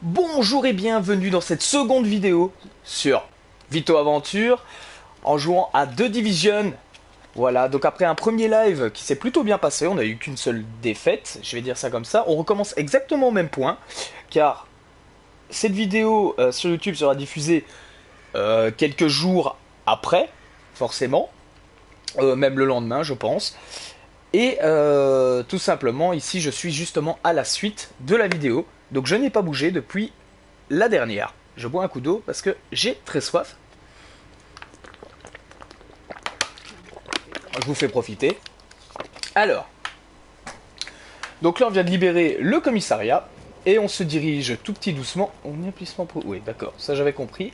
Bonjour et bienvenue dans cette seconde vidéo sur Vito Aventure en jouant à The Division. Voilà, donc après un premier live qui s'est plutôt bien passé, on n'a eu qu'une seule défaite, je vais dire ça comme ça. On recommence exactement au même point, car cette vidéo sur YouTube sera diffusée quelques jours après, forcément, même le lendemain je pense. Et tout simplement, ici je suis justement à la suite de la vidéo. Donc je n'ai pas bougé depuis la dernière. Je bois un coup d'eau parce que j'ai très soif. Je vous fais profiter. Alors, donc là on vient de libérer le commissariat. Et on se dirige tout petit doucement. On est plissement pour... Oui d'accord, ça j'avais compris.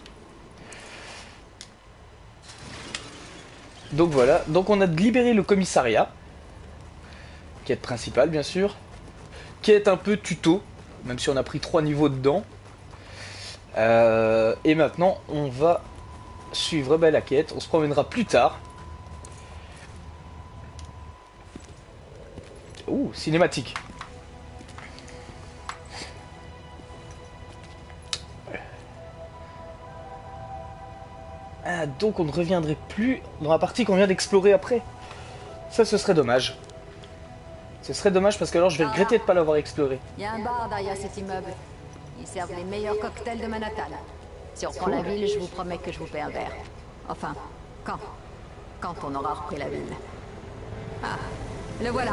Donc voilà, donc on a libéré le commissariat. Quête principale bien sûr. Quête un peu tuto. Même si on a pris 3 niveaux dedans. Et maintenant, on va suivre la quête. On se promènera plus tard. Ouh, cinématique. Ah, donc on ne reviendrait plus dans la partie qu'on vient d'explorer après. Ça, ce serait dommage. Ce serait dommage parce que alors je vais regretter de ne pas l'avoir exploré. Il y a un bar derrière cet immeuble. Ils servent les meilleurs cocktails de Manhattan. Si on prend la ville, je vous promets que je vous paie un verre. Enfin, quand on aura repris la ville. Ah, le voilà.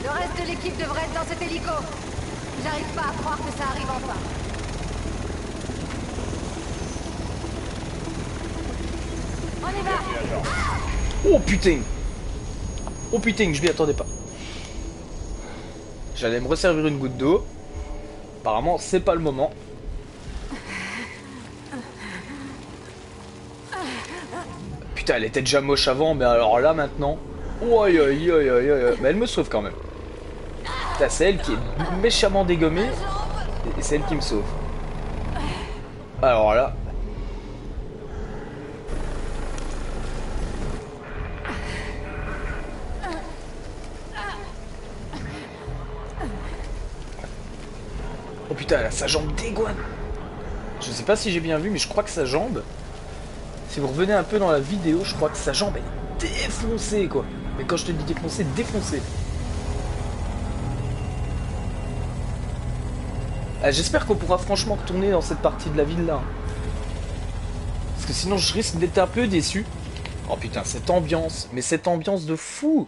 Le reste de l'équipe devrait être dans cet hélico. J'arrive pas à croire que ça arrive enfin. On y va. Oh putain! Oh putain, je m'y attendais pas. J'allais me resservir une goutte d'eau. Apparemment, c'est pas le moment. Putain, elle était déjà moche avant, mais alors là maintenant. Oh, aïe aïe aïe aïe aïe. Mais elle me sauve quand même. Putain, c'est elle qui est méchamment dégommée. Et c'est elle qui me sauve. Alors là. Oh putain, elle a sa jambe dégoûte. Je sais pas si j'ai bien vu, mais je crois que sa jambe... Si vous revenez un peu dans la vidéo, je crois que sa jambe est défoncée, quoi. Mais quand je te dis défoncée, défoncée. Ah, j'espère qu'on pourra franchement retourner dans cette partie de la ville-là. Parce que sinon, je risque d'être un peu déçu. Oh putain, cette ambiance. Mais cette ambiance de fou.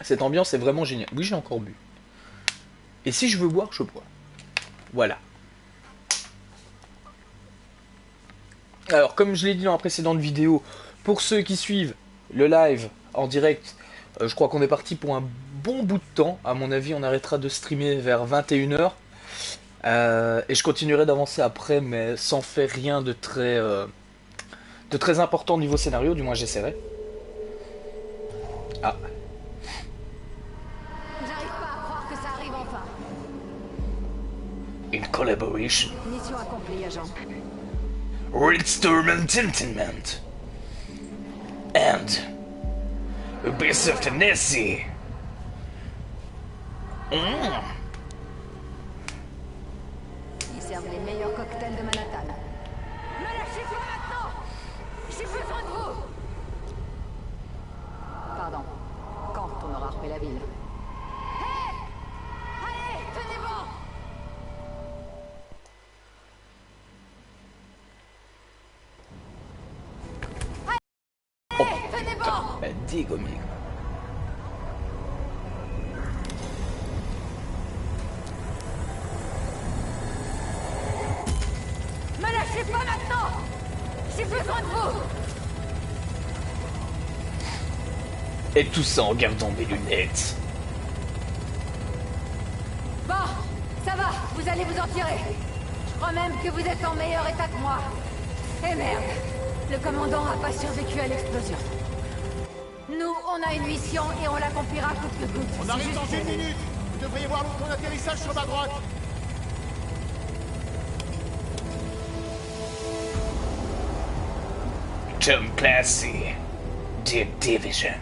Cette ambiance est vraiment géniale. Oui, j'ai encore bu. Et si je veux boire, je bois. Voilà. Alors, comme je l'ai dit dans la précédente vidéo, pour ceux qui suivent le live en direct, je crois qu'on est parti pour un bon bout de temps. À mon avis, on arrêtera de streamer vers 21 h. Et je continuerai d'avancer après, mais sans faire rien de très important au niveau scénario, du moins j'essaierai. Ah. J'arrive pas à croire que ça arrive enfin. In collaboration. Mission accomplie, agent. Redstorm Entertainment. And Ubisoft Nessie. Ils servent les meilleurs cocktails de Manhattan. Me lâchez pas maintenant. J'ai besoin de vous. Pardon. Quand on aura repris la ville. Hé! Allez, tenez bon. Allez, tenez bon. Elle dégommée. Me lâchez pas maintenant. J'ai besoin de vous. Et tout ça en gardant mes lunettes. Bon, ça va, vous allez vous en tirer. Je crois même que vous êtes en meilleur état que moi. Eh merde, le commandant a pas survécu à l'explosion. Nous, on a une mission et on l'accomplira coûte que coûte. On arrive dans une minute. Vous devriez voir ton atterrissage sur ma droite. Tom Clancy, The Division.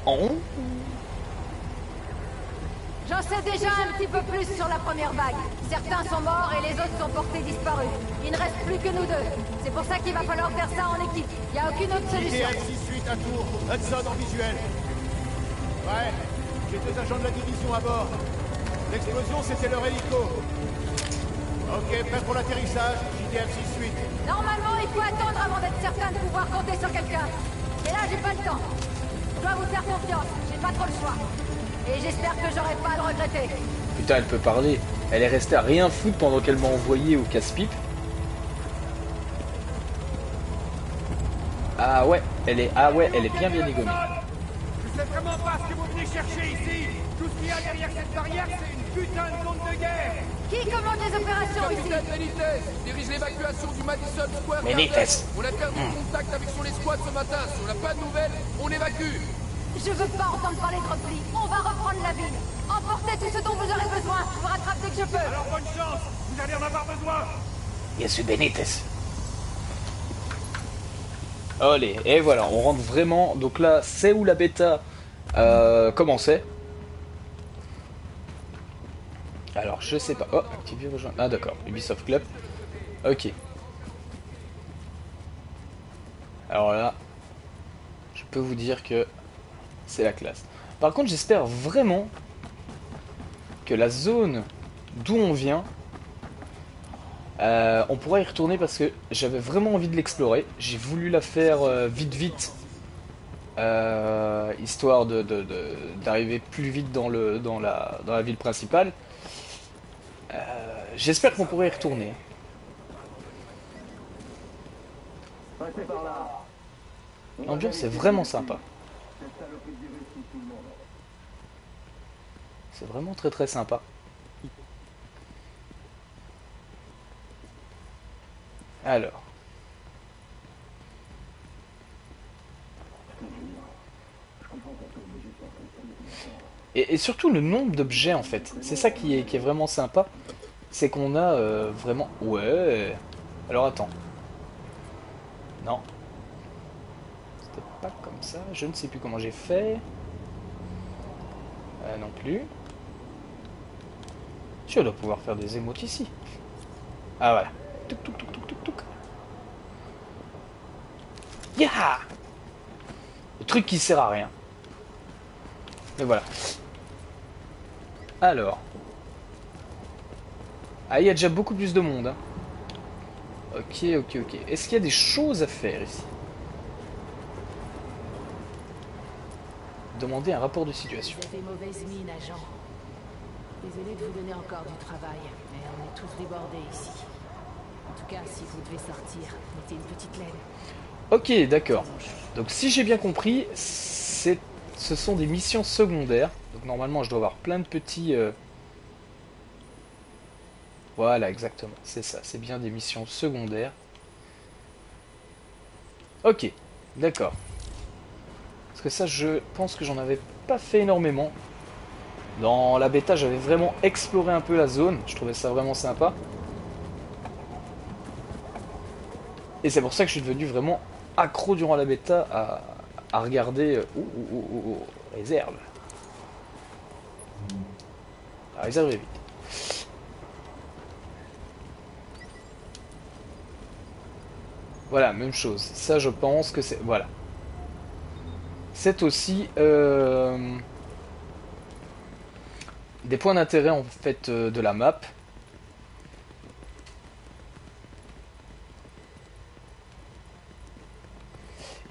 Oh. J'en sais déjà un petit peu plus sur la première vague. Certains sont morts et les autres sont portés disparus. Il ne reste plus que nous deux. C'est pour ça qu'il va falloir faire ça en équipe. Il n'y a aucune autre solution. JDF-68 à Tours, Hudson en visuel. Ouais, j'ai 2 agents de la division à bord. L'explosion, c'était leur hélico. Ok, prêt pour l'atterrissage, JDF-68. Normalement, il faut attendre avant d'être certain de pouvoir compter sur quelqu'un. Et là, j'ai pas le temps. Je dois vous faire confiance. J'ai pas trop le choix. Et j'espère que j'aurai pas à le regretter. Putain, elle peut parler. Elle est restée à rien foutre pendant qu'elle m'a envoyé au casse-pipe. Ah ouais, elle est bien égommée. Je sais vraiment pas ce que vous venez chercher ici. Tout ce qu'il y a derrière cette barrière, c'est une putain de zone de guerre. Qui commande les opérations ici? Capitaine Benitez dirige l'évacuation du Madison Square Benitez. Garden. On a perdu contact avec son escouade ce matin. Si on n'a pas de nouvelles, on évacue. Je veux pas entendre parler de repli. On va reprendre la ville. Emportez tout ce dont vous aurez besoin. Je vous rattrape dès que je peux. Alors bonne chance, vous allez en avoir besoin. Yes, Benitez. Allez, et voilà, on rentre vraiment. Donc là, c'est où la bêta commençait. Alors, je sais pas. Oh, activer, rejoindre. Ah, d'accord, Ubisoft Club. Ok. Alors là, je peux vous dire que c'est la classe. Par contre, j'espère vraiment que la zone d'où on vient, on pourra y retourner parce que j'avais vraiment envie de l'explorer. J'ai voulu la faire vite, histoire d'arriver plus vite dans la ville principale. J'espère qu'on pourra y retourner. L'ambiance est vraiment sympa. C'est vraiment très sympa. Alors. Et surtout le nombre d'objets en fait. C'est ça qui est vraiment sympa. C'est qu'on a vraiment... Ouais. Alors attends. Non. C'était pas comme ça. Je ne sais plus comment j'ai fait. Non plus. Si, on doit pouvoir faire des émotes ici. Ah voilà. Touc touc touc touc touc touc. Yeah. Le truc qui sert à rien. Mais voilà. Alors. Ah, il y a déjà beaucoup plus de monde. Hein. Ok. Est-ce qu'il y a des choses à faire ici? Demander un rapport de situation. Vous avez mauvaise mine, agent. Désolé de vous donner encore du travail, mais on est tous débordés ici. En tout cas, si vous devez sortir, mettez une petite laine. Ok, d'accord. Donc si j'ai bien compris, ce sont des missions secondaires. Donc normalement, je dois avoir plein de petits... Voilà, exactement. C'est ça, c'est bien des missions secondaires. Ok, d'accord. Parce que ça, je pense que j'en avais pas fait énormément. Dans la bêta, j'avais vraiment exploré un peu la zone. Je trouvais ça vraiment sympa. Et c'est pour ça que je suis devenu vraiment accro durant la bêta à regarder... réserve. La réserve est vite. Voilà, même chose. Ça, je pense que c'est... Voilà. C'est aussi... des points d'intérêt en fait de la map.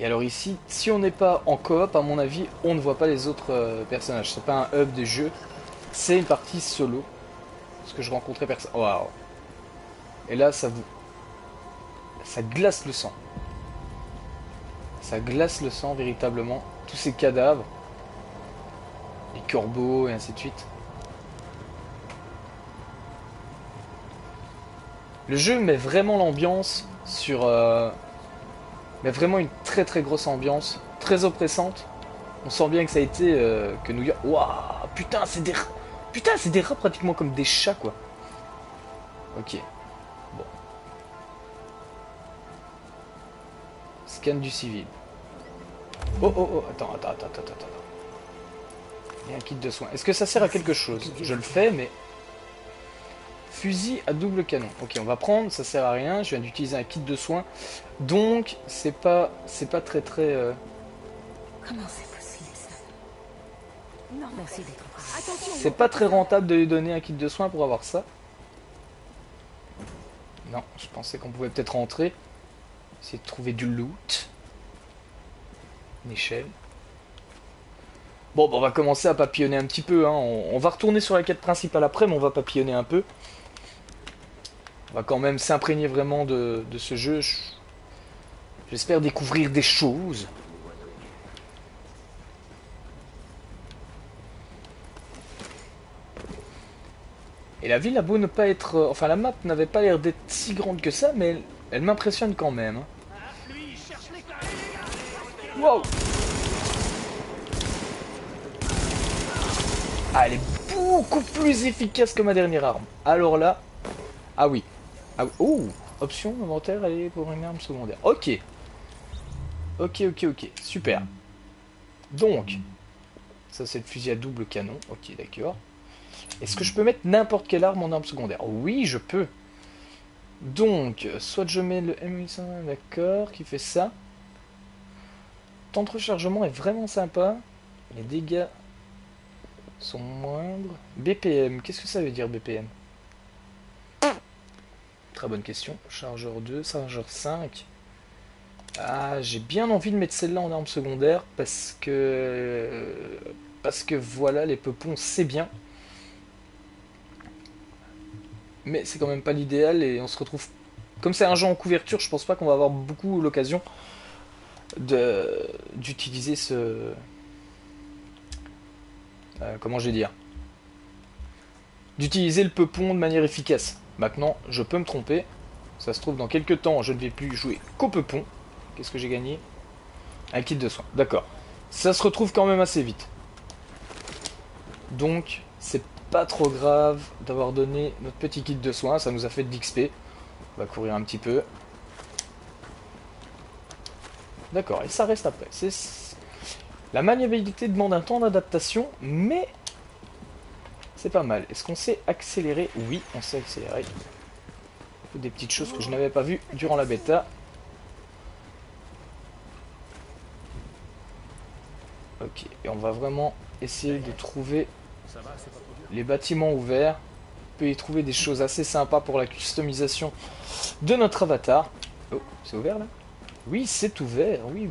Et alors ici, si on n'est pas en coop, à mon avis, on ne voit pas les autres personnages. C'est pas un hub de jeu, c'est une partie solo. Parce que je rencontrais personne. Waouh. Et là, ça glace le sang. Ça glace le sang véritablement. Tous ces cadavres, les corbeaux et ainsi de suite. Le jeu met vraiment l'ambiance sur... mais vraiment une très grosse ambiance, très oppressante. On sent bien que ça a été que New York... Waouh, putain, c'est des... Putain, c'est des rats pratiquement comme des chats, quoi. Ok. Bon. Scan du civil. Oh, oh, oh, attends. Il y a un kit de soins. Est-ce que ça sert à quelque chose? Je le fais, mais... Fusil à double canon. Ok, on va prendre, ça sert à rien. Je viens d'utiliser un kit de soins. Donc, c'est pas très... Comment c'est possible, ça? Non, merci d'être prêt. Attention. C'est pas très rentable de lui donner un kit de soins pour avoir ça. Non, je pensais qu'on pouvait peut-être rentrer. Essayer de trouver du loot. Une échelle. Bon, on va commencer à papillonner un petit peu. Hein. On va retourner sur la quête principale après, mais on va papillonner un peu. On va quand même s'imprégner vraiment de ce jeu. J'espère découvrir des choses. Et la ville a beau ne pas être... Enfin, la map n'avait pas l'air d'être si grande que ça, mais elle m'impressionne quand même. Hein. Wow! Ah, elle est beaucoup plus efficace que ma dernière arme. Alors là... Ah oui. Ah, oh! Option, inventaire, aller pour une arme secondaire. Ok. Ok. Super. Donc... Ça, c'est le fusil à double canon. Ok, d'accord. Est-ce que je peux mettre n'importe quelle arme en arme secondaire? Oui, je peux. Donc, soit je mets le M801, d'accord, qui fait ça. Temps de rechargement est vraiment sympa. Les dégâts sont moindres. BPM, qu'est-ce que ça veut dire BPM? Très bonne question. Chargeur 2, chargeur 5. Ah, j'ai bien envie de mettre celle-là en arme secondaire parce que voilà, les peupons, c'est bien. Mais c'est quand même pas l'idéal et on se retrouve... Comme c'est un jeu en couverture, je pense pas qu'on va avoir beaucoup l'occasion d'utiliser ce... comment je vais dire? D'utiliser le peupon de manière efficace. Maintenant, je peux me tromper. Ça se trouve, dans quelques temps, je ne vais plus jouer qu'au peupon. Qu'est-ce que j'ai gagné? Un kit de soins. D'accord. Ça se retrouve quand même assez vite. Donc, c'est pas trop grave d'avoir donné notre petit kit de soins. Ça nous a fait de l'XP. On va courir un petit peu. D'accord, et ça reste après. La maniabilité demande un temps d'adaptation, mais c'est pas mal. Est-ce qu'on sait accélérer? Oui, on sait accélérer. Des petites choses que je n'avais pas vues durant la bêta. Ok, et on va vraiment essayer de trouver les bâtiments ouverts. On peut y trouver des choses assez sympas pour la customisation de notre avatar. Oh, c'est ouvert là? Oui, c'est ouvert. Oui.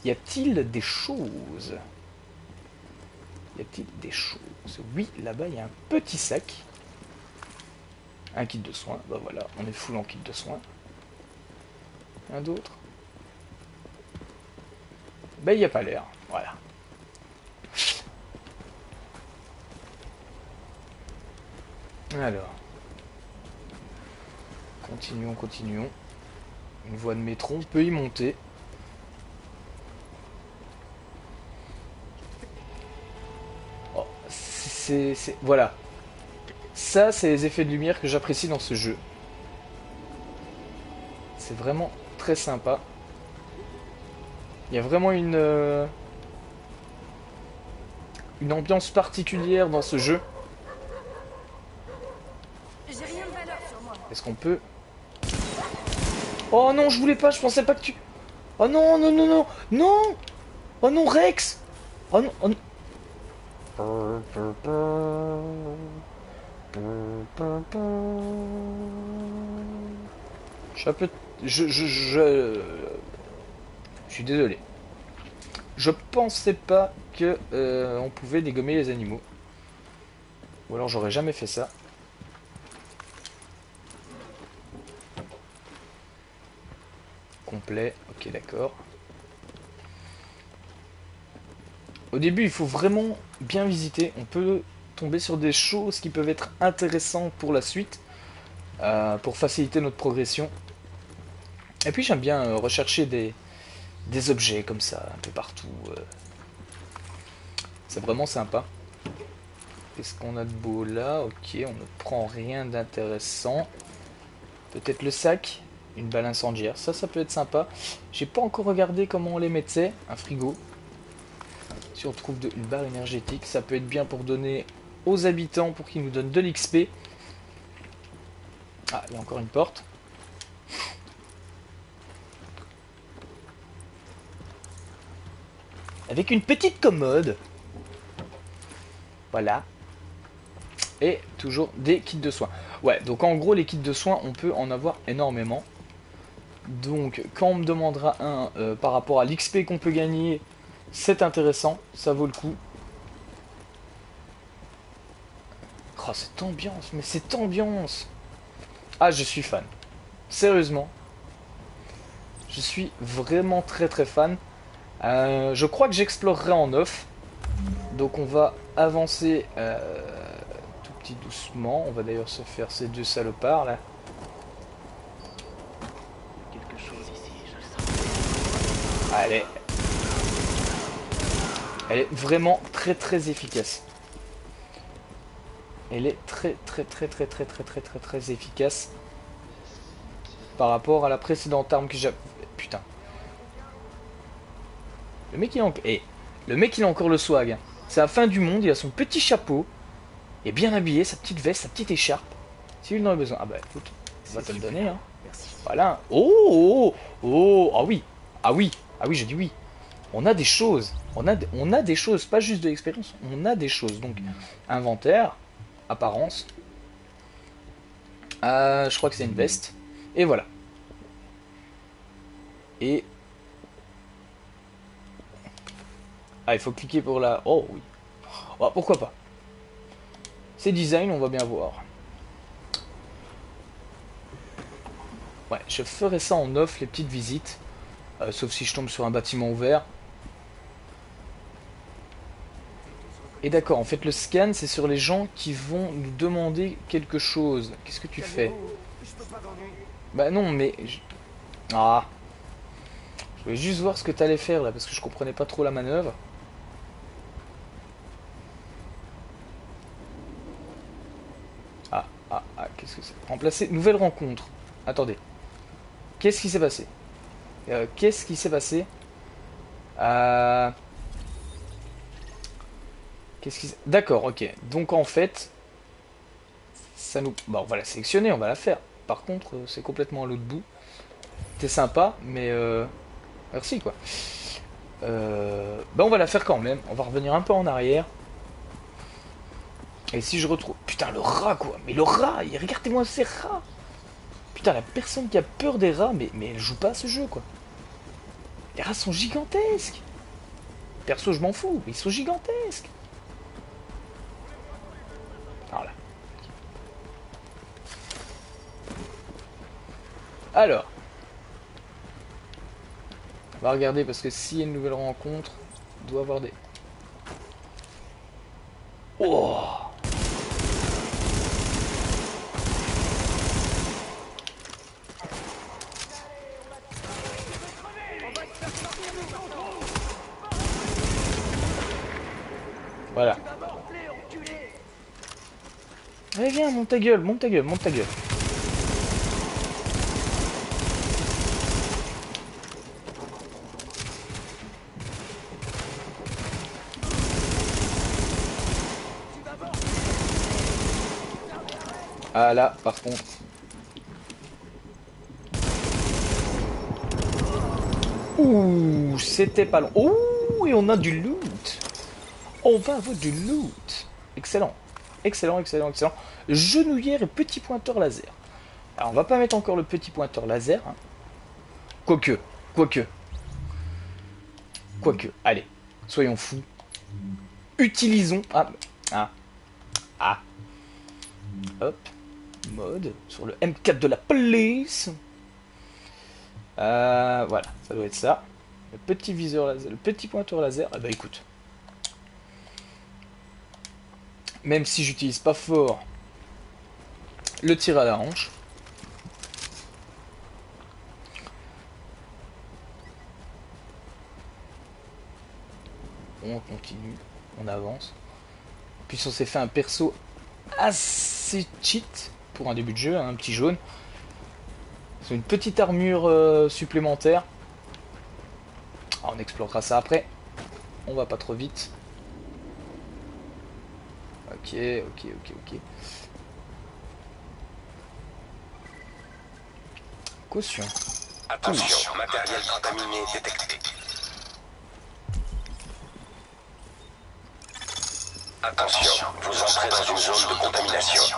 Y a-t-il des choses? Y a-t-il des choses? Oui, là-bas, il y a un petit sac. Un kit de soins. Bah voilà, on est full en kit de soins. Un d'autre? Bah, il n'y a pas l'air. Voilà. Alors. Continuons. Une voie de métro, on peut y monter. Oh, voilà. Ça, c'est les effets de lumière que j'apprécie dans ce jeu. C'est vraiment très sympa. Il y a vraiment une ambiance particulière dans ce jeu. Est-ce qu'on peut... Oh non, je voulais pas, je pensais pas que tu... Oh non. Non. Oh non, Rex. Oh non, Je suis un peu... Je suis désolé. Je pensais pas que on pouvait dégommer les animaux. Ou alors j'aurais jamais fait ça. Complet, ok, d'accord. Au début, il faut vraiment bien visiter. On peut tomber sur des choses qui peuvent être intéressantes pour la suite, pour faciliter notre progression. Et puis j'aime bien rechercher des objets comme ça, un peu partout. C'est vraiment sympa. Qu'est-ce qu'on a de beau là? Ok, on ne prend rien d'intéressant. Peut-être le sac? une balle incendiaire. Ça peut être sympa. J'ai pas encore regardé comment on les mettait. Un frigo. Si on trouve une barre énergétique, ça peut être bien pour donner aux habitants, pour qu'ils nous donnent de l'XP. Ah, il y a encore une porte. Avec une petite commode. Voilà. Et toujours des kits de soins. Ouais, donc en gros, les kits de soins, on peut en avoir énormément. Donc, quand on me demandera un par rapport à l'XP qu'on peut gagner, c'est intéressant, ça vaut le coup. Oh, cette ambiance, mais cette ambiance! Ah, je suis fan. Sérieusement. Je suis vraiment très très fan. Je crois que j'explorerai en off. Donc on va avancer tout petit doucement. On va d'ailleurs se faire ces deux salopards là. Quelque chose ici, je le sens. Elle est vraiment très très efficace. Elle est très efficace par rapport à la précédente arme que j'avais. Putain. Le mec il a encore le swag. C'est la fin du monde, il a son petit chapeau. Il est bien habillé, sa petite veste, sa petite écharpe. Si il en a besoin. Ah bah écoute, on va te le donner hein. Merci. Voilà. Oh, ah oui. Ah oui, je dis oui. On a des choses. On a des choses, pas juste de l'expérience. On a des choses. Donc, inventaire, apparence. Je crois que c'est une veste. Et voilà. Et... Ah, il faut cliquer pour la... Oh oui. Oh, pourquoi pas. C'est design, on va bien voir. Ouais, je ferai ça en off, les petites visites. Sauf si je tombe sur un bâtiment ouvert. Et d'accord, en fait le scan c'est sur les gens qui vont nous demander quelque chose. Qu'est-ce que tu fais? Bah non mais... Ah. Je voulais juste voir ce que t'allais faire là parce que je comprenais pas trop la manœuvre. Qu'est-ce que c'est? Remplacer, nouvelle rencontre. Attendez. Qu'est-ce qui s'est passé? Qu'est-ce qui s'est passé? D'accord, ok. Donc en fait, ça nous... Bon, on va la sélectionner, on va la faire. Par contre, c'est complètement à l'autre bout. T'es sympa, mais... Merci, quoi. On va la faire quand même. On va revenir un peu en arrière. Et si je retrouve... Putain, le rat, quoi. Mais le rat, regardez-moi ces rats. Putain, la personne qui a peur des rats, mais elle joue pas à ce jeu, quoi. Les rats sont gigantesques. Perso, je m'en fous, mais ils sont gigantesques. Voilà. Alors. On va regarder parce que s'il y a une nouvelle rencontre, il doit y avoir des... Oh! Voilà. Allez viens, monte ta gueule, monte ta gueule, monte ta gueule. Ah là, par contre. Ouh, c'était pas long. Ouh, et on a du loot. On va avoir du loot. Excellent. Excellent, excellent, excellent. Genouillère et petit pointeur laser. Alors, on va pas mettre encore le petit pointeur laser. Hein. Quoique. Allez, soyons fous. Utilisons... Hop. Mode. Sur le M4 de la police. Voilà, ça doit être ça. Le petit viseur laser, le petit pointeur laser. Ah bah écoute. Même si j'utilise pas fort le tir à la hanche. On continue, on avance. Puis on s'est fait un perso assez cheat pour un début de jeu, hein, un petit jaune. C'est une petite armure supplémentaire. Ah, on explorera ça après. On va pas trop vite. Ok. Caution. Attention, matériel contaminé détecté. Attention, vous entrez dans une zone de contamination.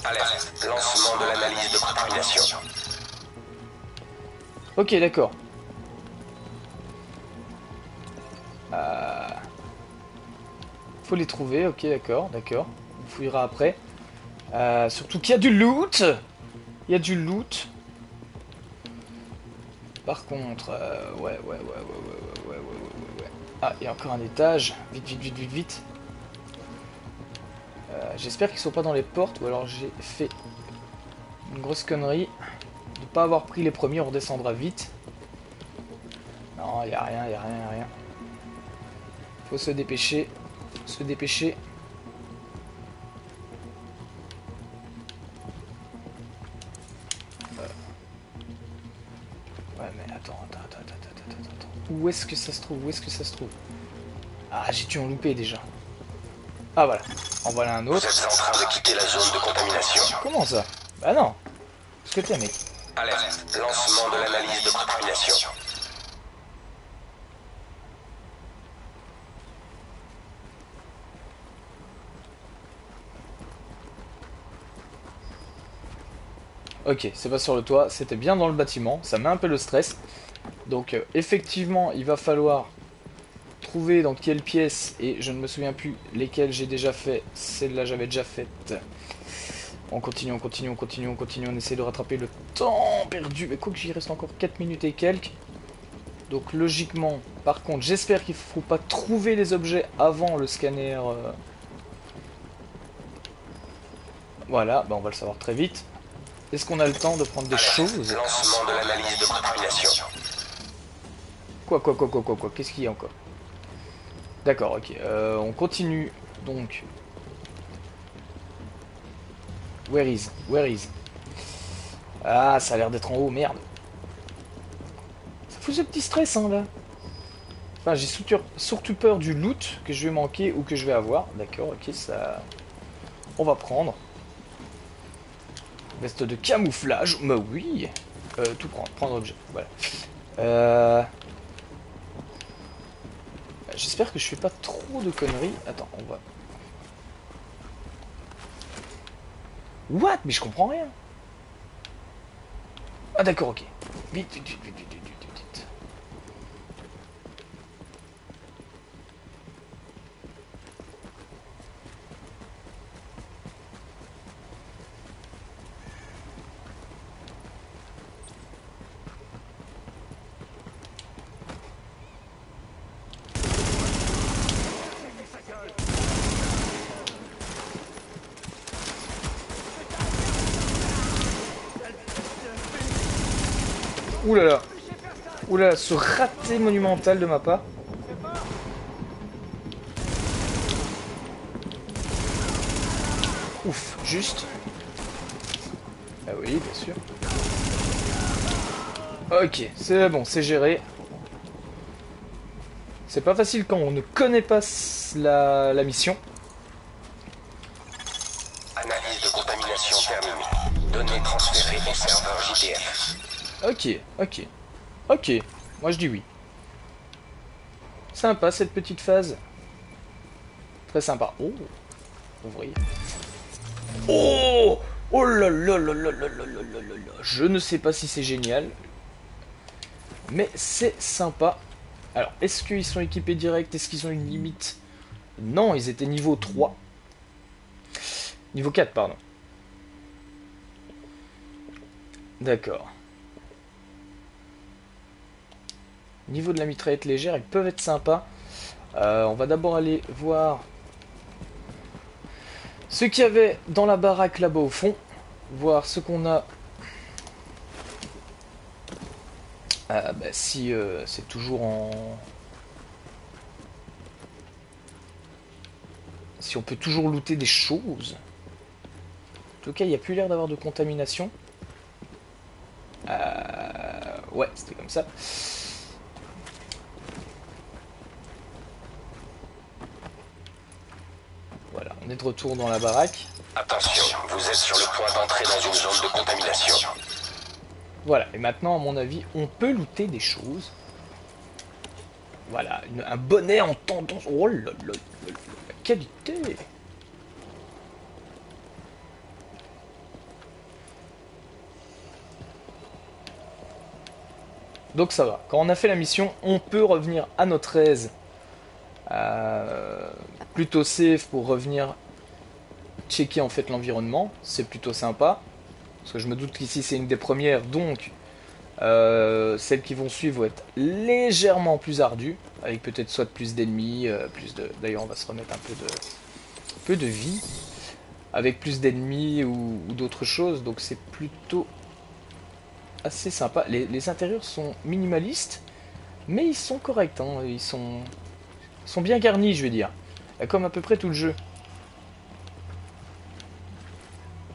Alerte, lancement de l'analyse de contamination. Ok, d'accord. Faut les trouver, ok, d'accord. On fouillera après. Surtout qu'il y a du loot. Par contre, ouais. Ah, il y a encore un étage. Vite. J'espère qu'ils sont pas dans les portes, ou alors j'ai fait une grosse connerie de pas avoir pris les premiers. On redescendra vite. Non, il y a rien. Faut se dépêcher. Ouais, mais attends. Où est-ce que ça se trouve? Ah, j'ai dû en louper déjà. Ah, voilà. En voilà un Vous autre. êtes en train de quitter la zone de contamination. Comment ça? Bah non. Qu'est-ce que t'es, mec? Alerte, lancement de l'analyse de contamination. Ok, c'est pas sur le toit, c'était bien dans le bâtiment, ça met un peu le stress. Donc effectivement, il va falloir trouver dans quelle pièce, et je ne me souviens plus lesquelles j'ai déjà fait. Celle-là j'avais déjà faite. On continue, on essaie de rattraper le temps perdu. Mais quoi que j'y reste encore 4 minutes et quelques. Donc logiquement, par contre, j'espère qu'il ne faut pas trouver les objets avant le scanner. Voilà, bah on va le savoir très vite. Est-ce qu'on a le temps de prendre des choses? Lancement de l'analyse de contamination. Quoi, qu'est-ce qu'il y a encore? D'accord, ok. On continue, donc. Where is? Ah, ça a l'air d'être en haut, merde. Ça fout ce petit stress, hein, là. Enfin, j'ai surtout peur du loot que je vais manquer ou que je vais avoir. D'accord, ok, ça... On va prendre. Veste de camouflage, bah oui. Tout prendre objet, voilà. J'espère que je fais pas trop de conneries. Attends, on va... What? Mais je comprends rien. Ah d'accord, ok. Vite. Oulala, ce raté monumental de ma part. Ouf, juste. Ah oui, bien sûr. Ok, c'est bon, c'est géré. C'est pas facile quand on ne connaît pas la mission. Analyse de contamination terminée. Données transférées au serveur JTF. Ok, moi je dis oui. Sympa cette petite phase. Très sympa. Oh, ouvrier. Oh là là là là là là là là là. Je ne sais pas si c'est génial, mais c'est sympa. Alors, est-ce qu'ils sont équipés direct? Est-ce qu'ils ont une limite? Non, ils étaient niveau 3. Niveau 4, pardon. D'accord. Niveau de la mitraillette légère, ils peuvent être sympas. On va d'abord aller voir ce qu'il y avait dans la baraque là-bas au fond. Voir ce qu'on a. Si c'est toujours en... Si on peut toujours looter des choses. tout cas, il n'y a plus l'air d'avoir de contamination. Ouais, c'était comme ça. Voilà, on est de retour dans la baraque. Attention, vous êtes sur le point d'entrer dans une zone de contamination. Voilà, et maintenant, à mon avis, on peut looter des choses. Voilà, un bonnet en tendance. Oh là là, la qualité! Donc ça va. Quand on a fait la mission, on peut revenir à notre aise. Plutôt safe pour revenir checker en fait l'environnement. C'est plutôt sympa. Parce que je me doute qu'ici c'est une des premières. Donc celles qui vont suivre vont être légèrement plus ardues. Avec peut-être soit plus d'ennemis, plus de... D'ailleurs on va se remettre un peu de vie. Avec plus d'ennemis ou d'autres choses. Donc c'est plutôt... assez sympa. Les intérieurs sont minimalistes, mais ils sont corrects. Hein. Ils sont bien garnis, je veux dire. Comme à peu près tout le jeu.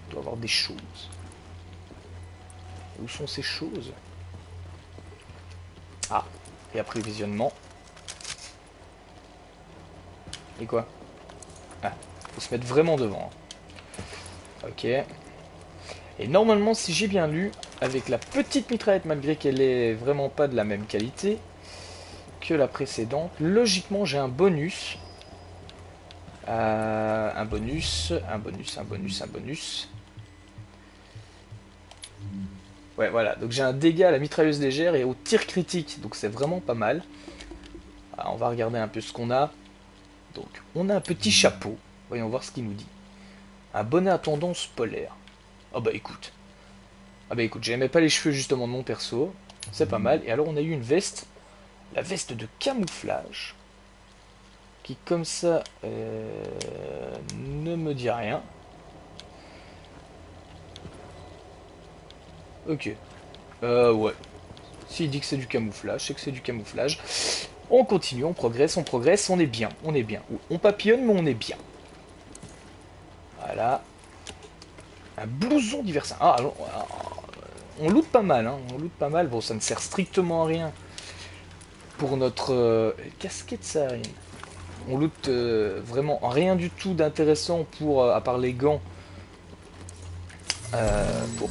Il doit y avoir des choses. Où sont ces choses? Ah, et approvisionnement. Et quoi? Ah, faut se mettre vraiment devant. Ok. Et normalement, si j'ai bien lu, avec la petite mitraillette, malgré qu'elle est vraiment pas de la même qualité que la précédente, logiquement j'ai un bonus. Un bonus. Ouais, voilà. Donc j'ai un dégât à la mitrailleuse légère et au tir critique. Donc c'est vraiment pas mal. Alors, on va regarder un peu ce qu'on a. Donc on a un petit chapeau. Voyons voir ce qu'il nous dit. Un bonnet à tendance polaire. Oh bah écoute. Ah bah écoute, j'aimais pas les cheveux justement de mon perso. C'est pas mal. Et alors on a eu une veste. La veste de camouflage. Qui comme ça ne me dit rien. Ok. Ouais. S'il dit que c'est du camouflage, c'est que c'est du camouflage. On continue, on progresse, on est bien, on est bien. On papillonne, mais on est bien. Voilà. Un blouson divers. Ah, on loot pas mal, hein. On loot pas mal. Bon, ça ne sert strictement à rien pour notre casquette saharine. On loot vraiment rien du tout d'intéressant pour, à part les gants.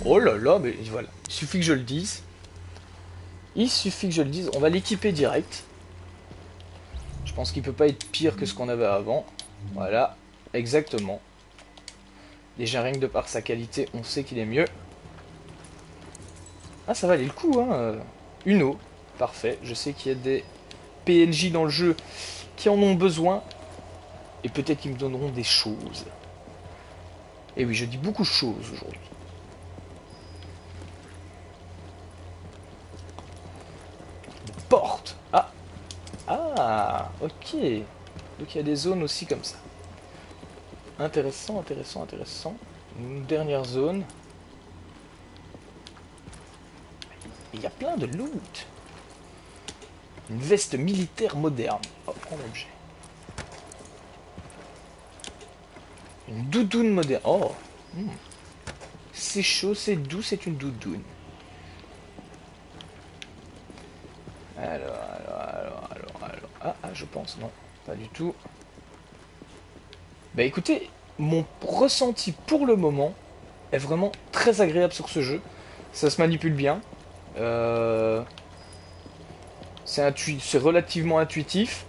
Oh là là, mais voilà. Il suffit que je le dise. Il suffit que je le dise. On va l'équiper direct. Je pense qu'il peut pas être pire que ce qu'on avait avant. Voilà, exactement. Déjà rien que de par sa qualité, on sait qu'il est mieux. Ah, ça valait le coup, hein. Uno, parfait. Je sais qu'il y a des PNJ dans le jeu qui en ont besoin. Et peut-être qu'ils me donneront des choses. Et oui, je dis beaucoup de choses aujourd'hui. Porte. Ah. Ah, ok. Donc il y a des zones aussi comme ça. Intéressant, intéressant, intéressant. Une dernière zone. Il y a plein de loot. Une veste militaire moderne. Oh, en objet. Une doudoune moderne. Oh. C'est chaud, c'est doux, c'est une doudoune. Alors. Ah, je pense, non. Pas du tout. Bah écoutez, mon ressenti pour le moment est vraiment très agréable sur ce jeu. Ça se manipule bien. C'est relativement intuitif.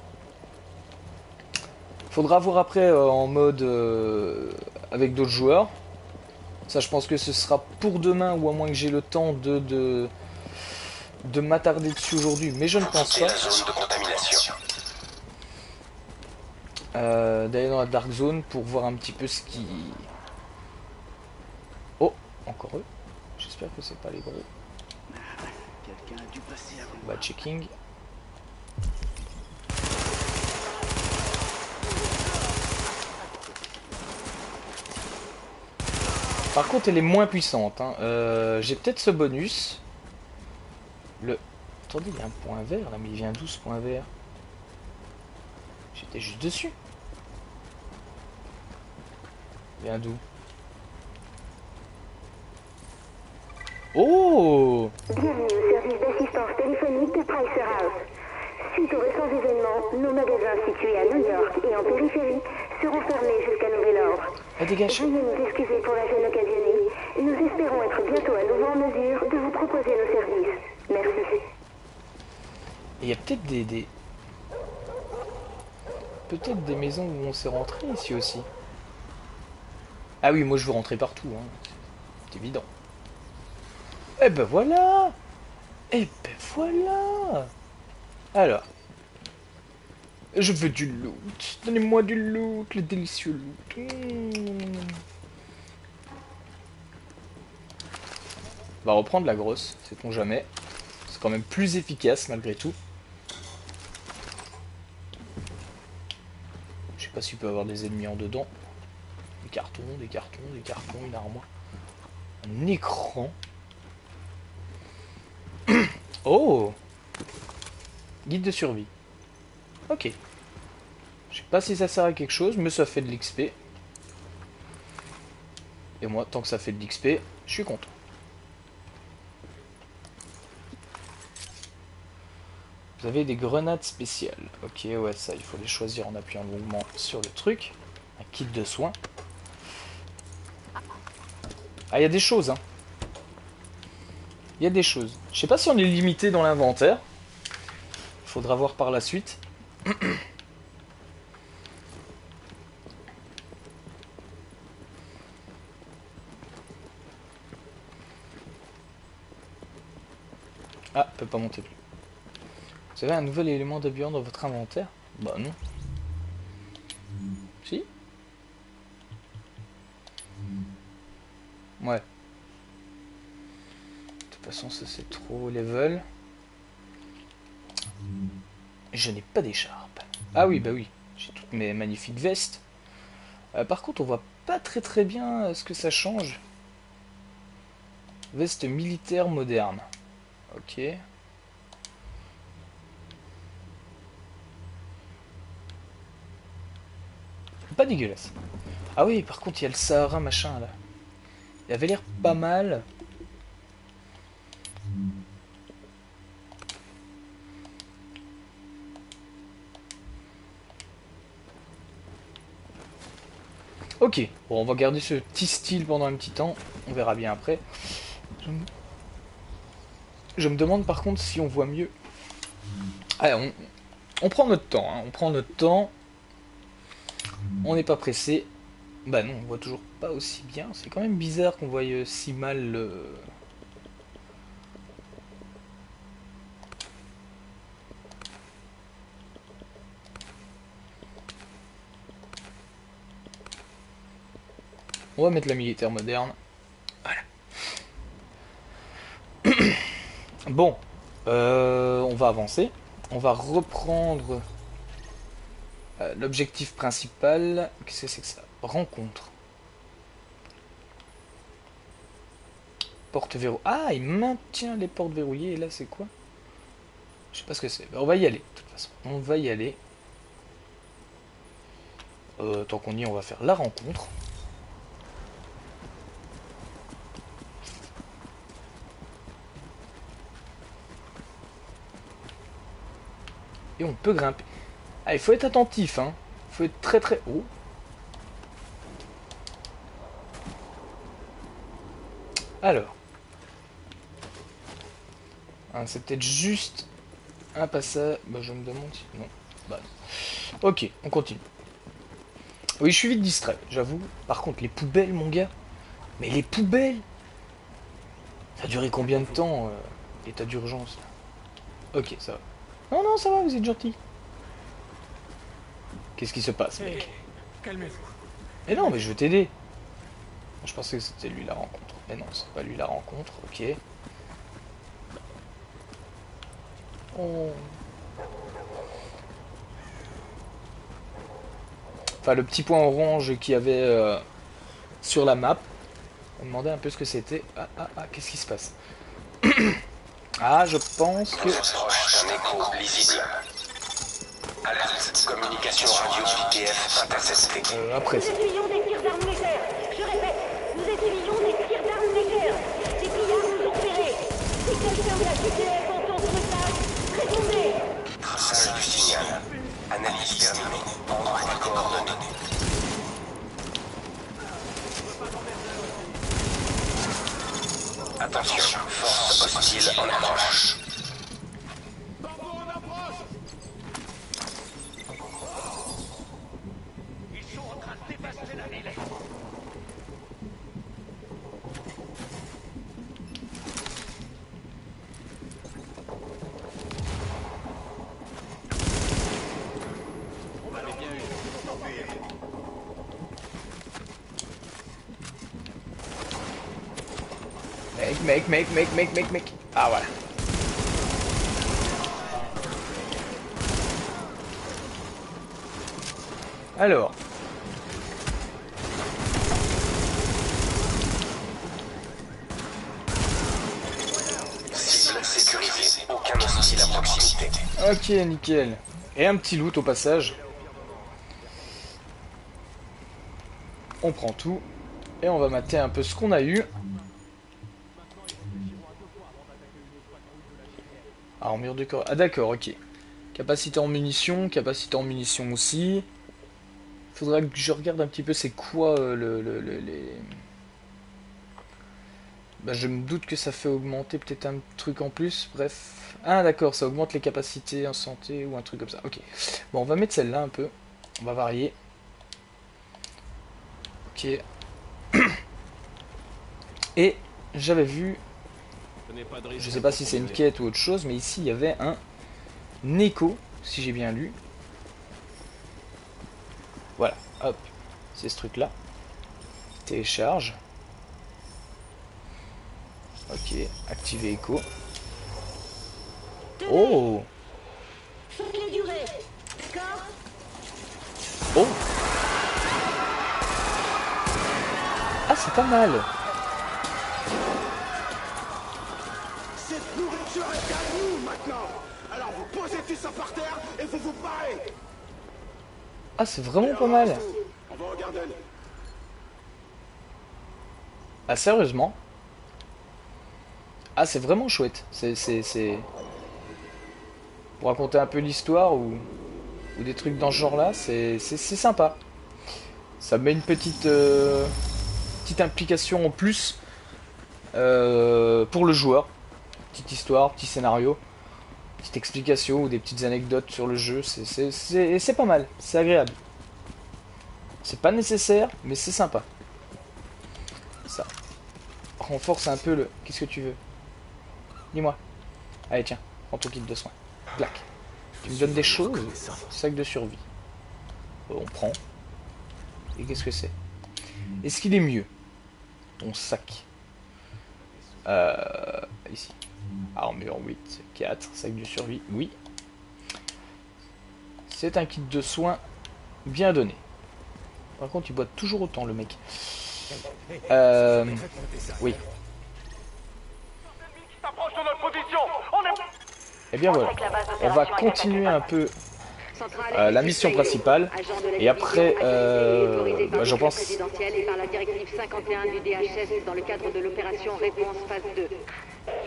Faudra voir après en mode avec d'autres joueurs. Ça, je pense que ce sera pour demain, ou à moins que j'ai le temps de m'attarder dessus aujourd'hui, mais je ne pense pas. D'aller dans la Dark Zone pour voir un petit peu ce qui... Oh, encore eux. J'espère que c'est pas les gros. Bah, checking. Par contre, elle est moins puissante. Hein. J'ai peut-être ce bonus. Attendez, il y a un point vert là, mais il vient d'où ce point vert? J'étais juste dessus. Il vient d'où? Oh! Bienvenue au service d'assistance téléphonique de Pricer House. Suite aux récents événements, nos magasins situés à New York et en périphérie seront fermés jusqu'à nouvel ordre. Ah, dégage! Veuillez nous excuser pour la gêne occasionnée et nous espérons être bientôt à nouveau en mesure de vous proposer nos services. Merci. Il y a peut-être des... Peut-être des maisons où on s'est rentré ici aussi. Ah oui, moi je veux rentrer partout, hein. C'est évident. Eh ben voilà! Eh ben voilà! Alors. Je veux du loot. Donnez-moi du loot, le délicieux loot. On va reprendre la grosse, sait-on jamais. C'est quand même plus efficace malgré tout. Je sais pas s'il peut y avoir des ennemis en dedans. Des cartons, des cartons, des cartons, une armoire. Un écran. Oh! Guide de survie. Ok. Je sais pas si ça sert à quelque chose, mais ça fait de l'XP. Et moi, tant que ça fait de l'XP, je suis content. Vous avez des grenades spéciales. Ok, ouais, ça, il faut les choisir en appuyant longuement sur le truc. Un kit de soins. Ah, il y a des choses, hein. Il y a des choses. Je sais pas si on est limité dans l'inventaire. Faudra voir par la suite. Ah, peut pas monter plus. Vous avez un nouvel élément d'habillement dans votre inventaire? Bah non. Si? Ouais. De toute façon, ça c'est trop level. Je n'ai pas d'écharpe. Ah oui, bah oui. J'ai toutes mes magnifiques vestes. Par contre, on voit pas très bien ce que ça change. Veste militaire moderne. Ok. Pas dégueulasse. Ah oui, par contre, il y a le Sahara machin là. Il avait l'air pas mal. Ok, bon, on va garder ce petit style pendant un petit temps. On verra bien après. Je me demande par contre si on voit mieux. Allez, on prend notre temps, hein. On prend notre temps. On n'est pas pressé. Bah non, on voit toujours pas aussi bien. C'est quand même bizarre qu'on voie si mal le... On va mettre la militaire moderne. Voilà. Bon, on va avancer. On va reprendre l'objectif principal. Qu'est-ce que c'est que ça? Rencontre. Porte verrouillée. Ah, il maintient les portes verrouillées. Et là, c'est quoi? Je sais pas ce que c'est. On va y aller, de toute façon. On va y aller. Tant qu'on y est, on va faire la rencontre. Et on peut grimper. Ah, il faut être attentif, hein. Il faut être très haut. Alors. Hein, c'est peut-être juste un passage. Bah, je me demande si... Non. Bah, non. Ok, on continue. Oui, je suis vite distrait, j'avoue. Par contre, les poubelles, mon gars. Mais les poubelles! Ça a duré combien de temps, l'état d'urgence, là? Ok, ça va. Non, non, ça va, vous êtes gentil. Qu'est-ce qui se passe, mec? Calmez-vous. Mais non, mais je veux t'aider. Je pensais que c'était lui la rencontre. Mais non, c'est pas lui la rencontre, ok. Oh. Enfin, le petit point orange qu'il y avait sur la map. On demandait un peu ce que c'était. Ah, qu'est-ce qui se passe? Ah, je pense que... Vous êtes proche d'un écho lisible. Alerte, communication radio JTF interceptée. Après ça. Nous essuyons des tirs d'armes légères. Je répète, nous essuyons des tirs d'armes légères. Les pillards nous ont fait Attention, force hostile en approche. Mec. Ah voilà. Alors. Cible sécurisée. Aucun hostile à proximité. Ok, nickel. Et un petit loot au passage. On prend tout. Et on va mater un peu ce qu'on a eu. Ah, en mur de corps. Ah d'accord, ok. Capacité en munitions aussi. Faudra que je regarde un petit peu c'est quoi les... Bah je me doute que ça fait augmenter peut-être un truc en plus, bref. Ah d'accord, ça augmente les capacités en santé ou un truc comme ça. Ok. Bon, on va mettre celle-là un peu. On va varier. Ok. Et j'avais vu... Je sais pas si c'est une quête ou autre chose, mais ici il y avait un écho, si j'ai bien lu. Voilà, hop, c'est ce truc là. Télécharge. Ok, activer écho. Oh! Oh! Ah, c'est pas mal! Cette nourriture est à nous maintenant. Alors vous posez tout ça par terre et vous vous barrez. Ah, c'est vraiment pas mal! On va au Garden. Ah, sérieusement? Ah, c'est vraiment chouette. C'est... Pour raconter un peu l'histoire ou des trucs dans ce genre-là, c'est sympa. Ça met une petite implication en plus pour le joueur. Petite histoire, petit scénario, petite explication ou des petites anecdotes sur le jeu. C'est pas mal, c'est agréable. C'est pas nécessaire, mais c'est sympa. Ça renforce un peu le... Qu'est-ce que tu veux? Dis-moi. Allez, tiens, prends ton kit de soins. Clac. Tu me donnes des choses? Sac de survie. On prend. Et qu'est-ce que c'est? Est-ce qu'il est mieux? Ton sac. Ici. Armure 8, 4. Sac de survie, oui. C'est un kit de soins bien donné. Par contre, il boit toujours autant, le mec. Oui. Et bien voilà, on va continuer un peu la mission principale et après, je pense... Si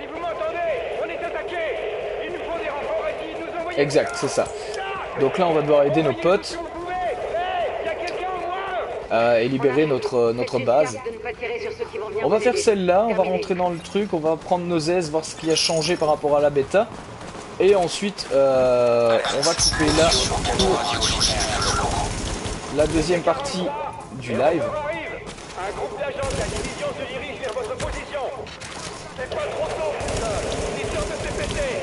vous m'entendez, on est attaqué. Il nous faut des renforts et nous envoyer... Exact, c'est ça. Donc là, on va devoir aider nos potes et libérer notre base. On va faire celle-là, on va rentrer dans le truc, on va prendre nos aises, voir ce qui a changé par rapport à la bêta. Et ensuite, on va couper là pour la deuxième partie du live. Un groupe d'agents de la division se dirige vers votre position. C'est pas trop tôt, ça. Il est sûr de se péter.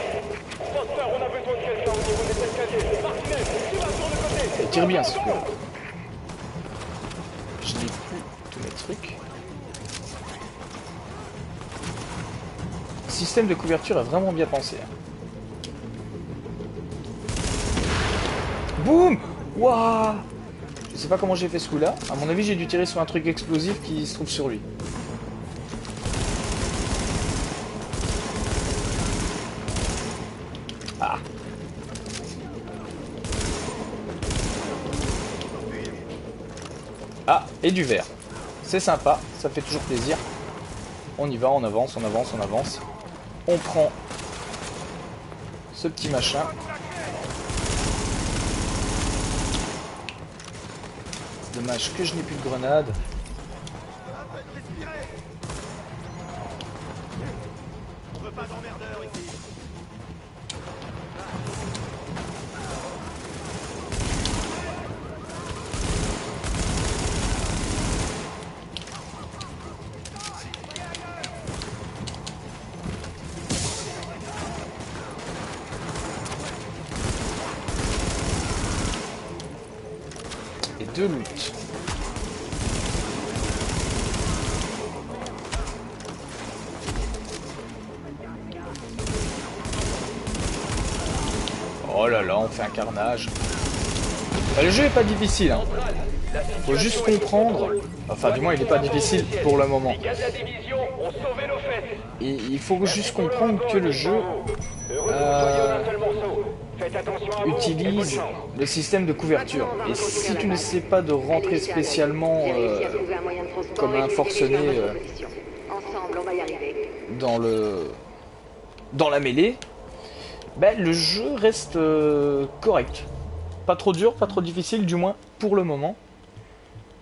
Foster, on a besoin de quelqu'un au niveau des escaliers. Martinez, tu vas sur le côté. Il tire bien ce coup. Je n'ai plus tous mes trucs. Le système de couverture est vraiment bien pensé. Boum! Waouh! Je sais pas comment j'ai fait ce coup-là. À mon avis, j'ai dû tirer sur un truc explosif qui se trouve sur lui. Ah! Ah, et du verre. C'est sympa, ça fait toujours plaisir. On y va, on avance, on avance, on avance. On prend ce petit machin. Dommage que je n'ai plus de grenade. de loot. Oh là là, on fait un carnage. Bah, le jeu est pas difficile, hein. Faut juste comprendre. Enfin, du moins, il est pas difficile pour le moment. Et il faut juste comprendre que le jeu utilise le système de couverture. Et si tu ne sais pas de rentrer spécialement comme un forcené dans la mêlée, ben, le jeu reste correct. Pas trop dur, pas trop difficile, du moins pour le moment.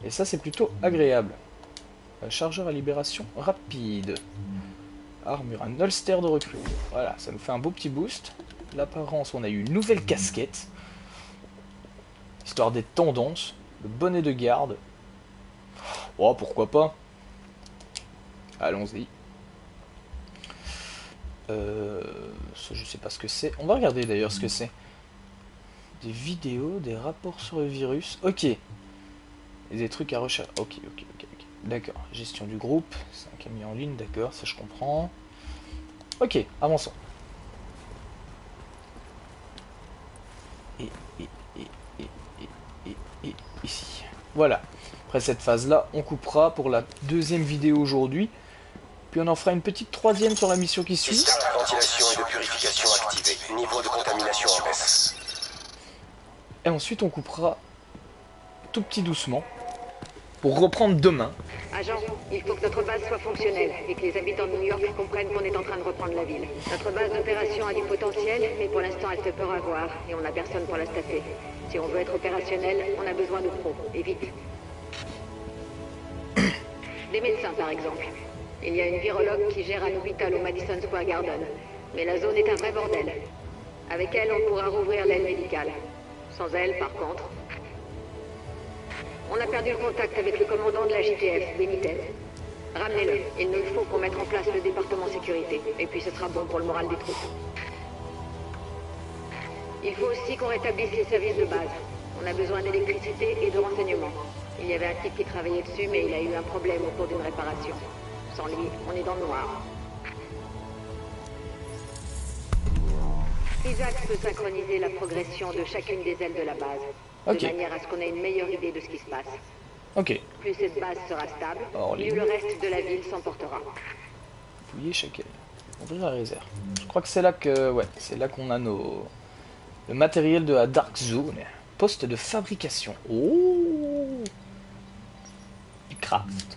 Et ça, c'est plutôt agréable. Chargeur à libération rapide. Armure, un holster de recrue. Voilà, ça nous fait un beau petit boost. L'apparence, on a eu une nouvelle casquette. Histoire d'être tendance. Le bonnet de garde. Oh, pourquoi pas. Allons-y. Ça, je sais pas ce que c'est. On va regarder d'ailleurs ce que c'est. Des vidéos, des rapports sur le virus. Ok. Et des trucs à rechercher. Ok. D'accord. Gestion du groupe. C'est un camion en ligne, d'accord, ça je comprends. Ok, avançons. Et ici. Voilà. Après cette phase-là, on coupera pour la deuxième vidéo aujourd'hui. Puis on en fera une petite troisième sur la mission qui suit. Système de ventilation et de purification activé. Niveau de contamination en baisse. Et ensuite on coupera tout petit doucement pour reprendre demain. Agent, il faut que notre base soit fonctionnelle et que les habitants de New York comprennent qu'on est en train de reprendre la ville. Notre base d'opération a du potentiel, mais pour l'instant elle fait peur à voir et on n'a personne pour la staffer. Si on veut être opérationnel, on a besoin de pros, et vite. Des médecins par exemple. Il y a une virologue qui gère un hôpital au Madison Square Garden. Mais la zone est un vrai bordel. Avec elle, on pourra rouvrir l'aile médicale. Sans elle, par contre... On a perdu le contact avec le commandant de la JTF, Benitez. Ramenez-le. Il nous faut pour mettre en place le département sécurité. Et puis ce sera bon pour le moral des troupes. Il faut aussi qu'on rétablisse les services de base. On a besoin d'électricité et de renseignements. Il y avait un type qui travaillait dessus, mais il a eu un problème au cours d'une réparation. Sans lui, on est dans le noir. Isaac peut synchroniser la progression de chacune des ailes de la base. Ok. De manière à ce qu'on ait une meilleure idée de ce qui se passe. Ok. Plus cette base sera stable, Orly. mieux le reste de la ville s'en portera. Fouiller chaque aile. Ouvrir la réserve. Je crois que c'est là que... Ouais, c'est là qu'on a nos... Le matériel de la Dark Zone. Poste de fabrication. Oh, du craft.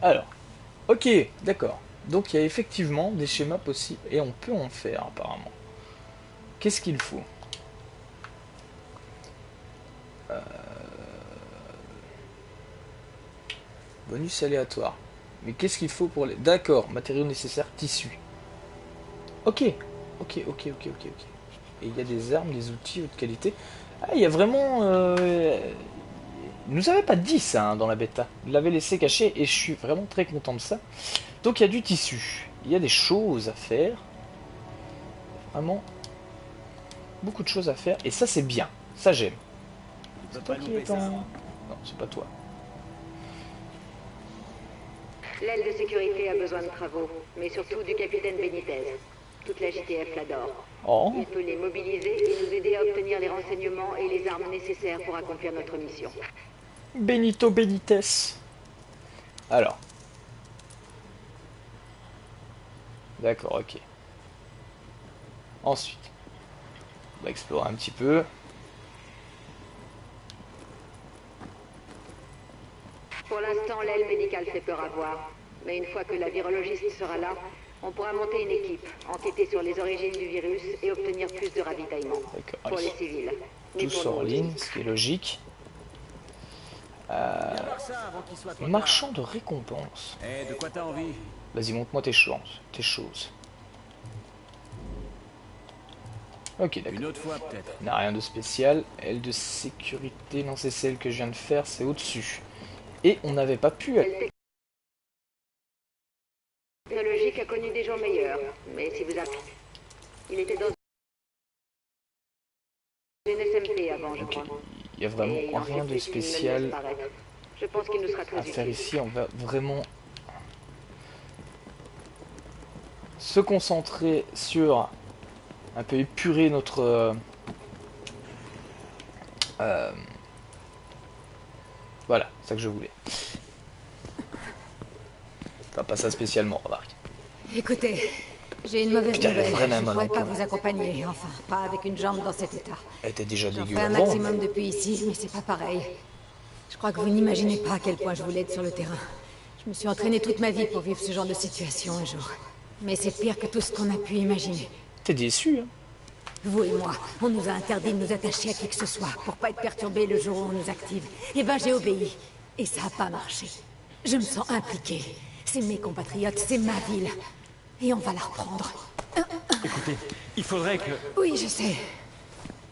Alors. Ok, d'accord. Donc il y a effectivement des schémas possibles. Et on peut en faire apparemment. Qu'est-ce qu'il faut ? Bonus aléatoire. Mais qu'est-ce qu'il faut pour les... D'accord, matériaux nécessaires, tissu. Ok. Et il y a des armes, des outils haute qualité. Ah, il y a vraiment... Il nous avait pas dit ça hein, dans la bêta. Il l'avait laissé caché et je suis vraiment très content de ça. Donc il y a du tissu. Il y a des choses à faire. Vraiment... Beaucoup de choses à faire. Et ça c'est bien. Ça j'aime. C'est toi qui es en... Non, c'est pas toi. L'aile de sécurité a besoin de travaux, mais surtout du capitaine Benitez. Toute la JTF l'adore. Oh. Il peut les mobiliser et nous aider à obtenir les renseignements et les armes nécessaires pour accomplir notre mission. Benito Benitez. Alors. D'accord, ok. Ensuite. On va explorer un petit peu. Pour l'instant, l'aile médicale fait peur à voir. Mais une fois que la virologiste sera là, on pourra monter une équipe, enquêter sur les origines du virus et obtenir plus de ravitaillement. Pour les civils. Mais Tous pour en nous ligne, aussi. ce qui est logique. Marchand de récompense. Eh, de quoi t'as envie? Vas-y, montre-moi tes chances, tes choses. Ok, Une d'accord. autre fois, peut-être. Il n'y a rien de spécial. Aile de sécurité, non, c'est celle que je viens de faire, c'est au-dessus. Et on n'avait pas pu... L'aile technologique a connu des jours meilleurs, mais si vous appelez... Il était dans une SMP avant, je Ok, crois. il y a vraiment Et il en rien de suffit qu'il ne le laisse spécial paraître. Je pense qu'il nous sera très à faire utile. ici. On va vraiment se concentrer sur un peu épurer notre voilà, c'est ça que je voulais. Enfin, pas ça spécialement, remarque. Écoutez, j'ai une mauvaise Putain, elle est nouvelle. vraie, Je maman, pourrais pas quoi. vous accompagner, enfin, pas avec une jambe dans cet état. Elle était déjà J'en dégueu fais un avant. maximum depuis ici, mais c'est pas pareil. Je crois que vous n'imaginez pas à quel point je voulais être sur le terrain. Je me suis entraînée toute ma vie pour vivre ce genre de situation un jour. Mais c'est pire que tout ce qu'on a pu imaginer. T'es déçu, hein? Vous et moi, on nous a interdit de nous attacher à qui que ce soit pour pas être perturbés le jour où on nous active. Et ben j'ai obéi. Et ça a pas marché. Je me sens impliquée. C'est mes compatriotes, c'est ma ville. Et on va la reprendre. Écoutez, il faudrait que... Oui, je sais.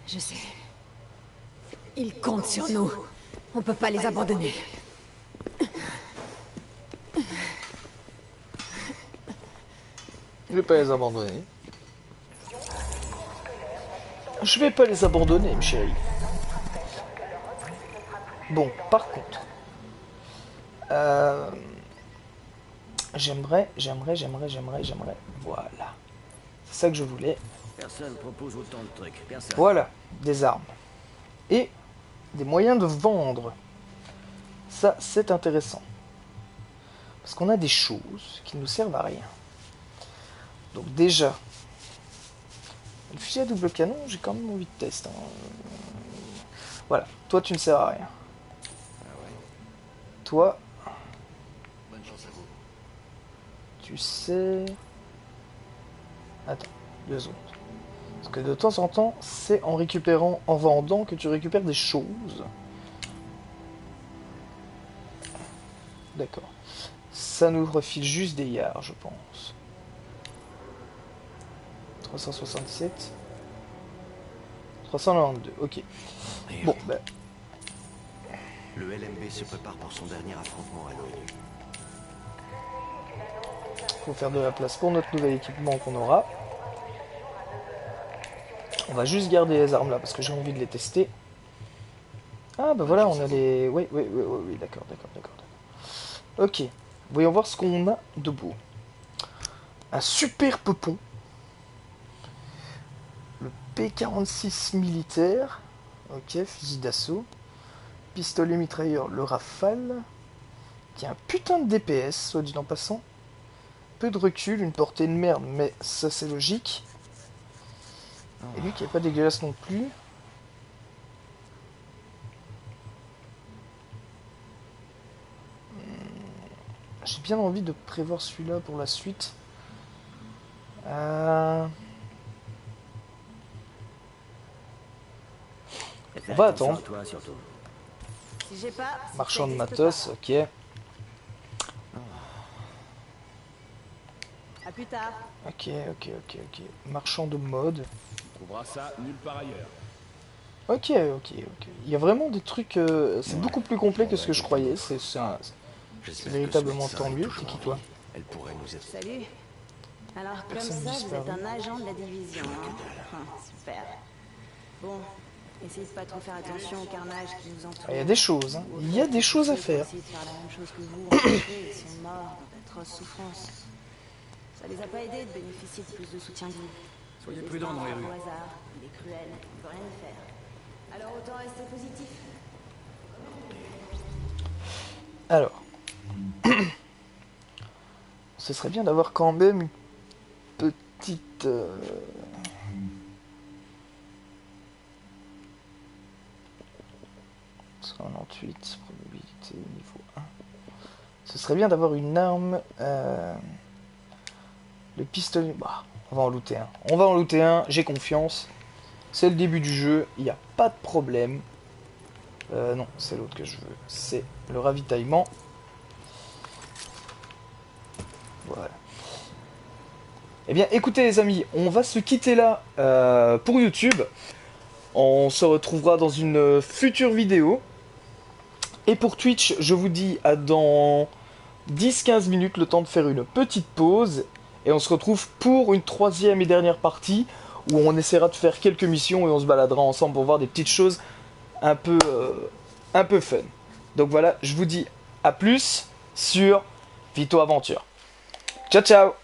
Je sais. Ils comptent sur nous. On peut pas les abandonner. Je vais pas les abandonner. Je vais pas les abandonner, mes chéris. Bon, par contre... J'aimerais... Voilà. C'est ça que je voulais. Personne propose autant de trucs. Personne. Voilà, des armes. Et des moyens de vendre. Ça, c'est intéressant. Parce qu'on a des choses qui ne nous servent à rien. Donc déjà, le fusil à double canon, j'ai quand même envie de tester. Voilà, toi tu ne sers à rien. Toi, Bonne chance à vous. tu sais... Attends, 2 secondes. Parce que de temps en temps, c'est en récupérant, en vendant que tu récupères des choses. D'accord. Ça nous refile juste des yards, je pense. 367. 392, ok. Bon, bah, Le LMB se prépare pour son dernier affrontement à l'ONU. faut faire de la place pour notre nouvel équipement qu'on aura. On va juste garder les armes là parce que j'ai envie de les tester. Ah bah voilà, on a les... Oui, d'accord. Ok, voyons voir ce qu'on a de beau. Un super peupon. Le P46 militaire. Ok, fusil d'assaut. Pistolet mitrailleur, le Rafale. Qui a un putain de DPS, soit dit en passant. Peu de recul, une portée de merde, mais ça c'est logique. Et lui qui est pas dégueulasse non plus. J'ai bien envie de prévoir celui-là pour la suite. On va attendre. Toi, surtout. Si j'ai pas... Marchand de matos, ok. À plus tard. Ok. Marchand de mode. On trouvera ça nulle part ailleurs. Ok. Il y a vraiment des trucs... c'est beaucoup plus complet que ce que je croyais. C'est J'espère véritablement que ce tant médecin est mieux. toujours C'est qui en toi? vie. Elle pourrait nous aider. Salut. Alors, Personne comme ça, vous disparu. êtes un agent de la division, hein? Super. Bon, essayez de pas trop faire attention au carnage qui vous entoure. Il y a des choses, hein. Il y a des choses à faire. Essayez de faire la même chose que vous, empêcher, ils sont morts dans d'atroces souffrances. Ça les a pas aidés de bénéficier de plus de soutien de vie. Soyez prudents dans les rues. Au hasard, il est cruel, on peut rien y faire. Alors autant rester positif. Alors... Ce serait bien d'avoir quand même une petite... 98, probabilité niveau 1. Ce serait bien d'avoir une arme... Le pistolet... Bah, on va en looter un. J'ai confiance. C'est le début du jeu, il n'y a pas de problème. Non, c'est l'autre que je veux. C'est le ravitaillement. Voilà. Eh bien, écoutez les amis, on va se quitter là pour YouTube. On se retrouvera dans une future vidéo. Et pour Twitch, je vous dis à dans 10-15 minutes, le temps de faire une petite pause. Et on se retrouve pour une troisième et dernière partie où on essaiera de faire quelques missions et on se baladera ensemble pour voir des petites choses un peu fun. Donc voilà, je vous dis à plus sur Vito Aventure. Ciao ciao.